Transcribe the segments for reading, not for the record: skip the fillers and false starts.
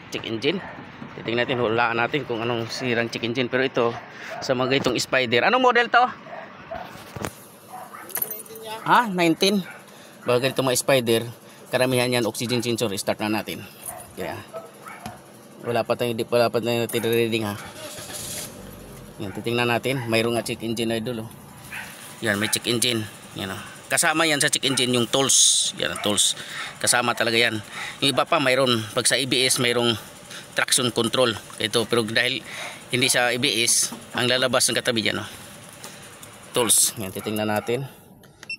Check engine. Titingnan natin, hulaan natin kung anong sirang check engine. Pero ito, sa mga itong Spider. Anong model to? Ha? 19? Bago ganito mga Spider, karamihan yan oxygen sensor. Start na natin. Kaya, wala pa tayong reading ha. Yan, titingnan natin. Mayroong nga check engine idol. Oh. Yan, may check engine. Yan o. Kasama yan sa check engine yung tools. Yan, tools. Kasama talaga yan. Yung iba pa mayroon. Pag sa ABS mayroong traction control. Ito, pero dahil hindi sa ABS, ang lalabas ng katabi yan. Oh. Tools. Yan, titingnan natin.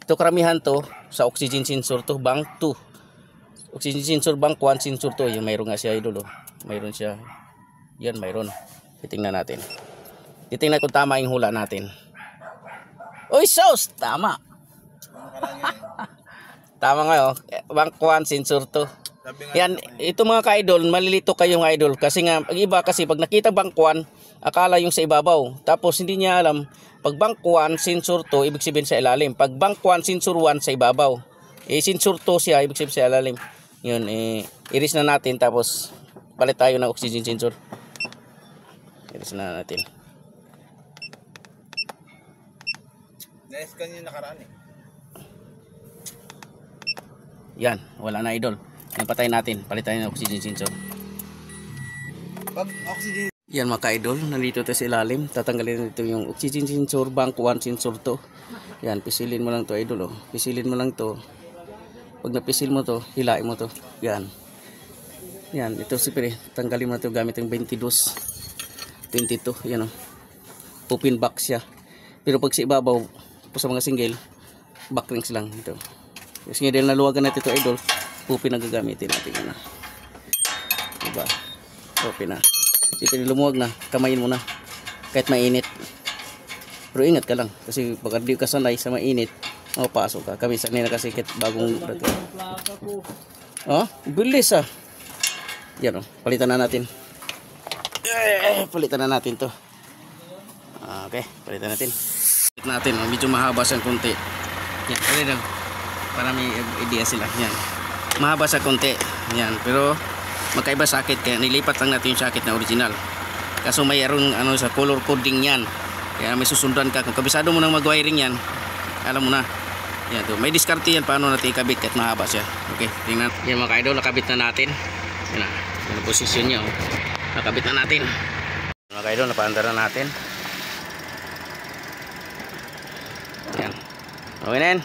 Ito karamihan to sa oxygen sensor to. Bank 2. Oxygen sensor bank 1, sensor 2. Yung mayroon nga siya idol. Oh. Mayroon siya. Yan, mayroon. Titingnan natin. Titingnan kung tama yung hula natin. Uy, sos! Tama! Tama nga, oh. Bank 1, sensor 2. Yan, ito mga ka-idol, malilito kayong idol. Kasi nga, ang iba kasi pag nakita bank 1, akala yung sa ibabaw. Tapos hindi niya alam, pag bank 1, sensor 2, ibig sabihin sa ilalim. Pag bank 1, sensor 1, sa ibabaw. Sensor 2 siya, ibig sabihin sa ilalim. Yun, iris na natin, tapos palit tayo ng oxygen sensor. Iris na natin. Na-scan yung nakaraan eh. Yan, wala na idol. Napatay natin, palit tayo ng oxygen sensor. Pag oxygen. Yan mga ka-idol, nandito tayo sa ilalim. Tatanggalin nito yung oxygen sensor, bank 1, sensor 2. Yan, pisilin mo lang to idol. Oh. Pisilin mo lang to. Pag napisil mo to, hilain mo to. Yan. Yan, ito siyempre, tanggalin mo to gamit yung 22. Yan o. Open back siya. Pero pag sa ibabaw, sa mga single, back rings lang ito. Kasi dahil naluwagan natin ito idol, open na gagamitin natin. Yan. Diba? Open na. Siyempre lumuwag na, kamayin mo na. Kahit mainit. Pero ingat ka lang. Kasi pag di ka sanay sa mainit, mapasok ka. Kami sanay na kasi kahit bagong dato. Oh, bilis ah. Yan oh, palitan na natin. Palitan na natin to. Okay, palitan natin. Medyo mahaba sa konti. Yan, kaya lang. Para may idea sila. Yan. Mahaba sa konti. Yan, pero magkaiba sakit. Kaya nilipat lang natin yung sakit na original. Kaso mayroong ano, sa color coding yan. Kaya may susundan ka. Kung kabisado mo nang mag-wiring yan, alam mo na. Yan, to. May diskarte yan paano natin ikabit kahit mahaba siya. Okay, tingnan. Yan mga ka-idol, nakabit na natin. Yan na. Yan ang posisyon niya. Oh. Nakabit na natin. Mga ka-idol, napaandar na natin. Yan. Okay na yan.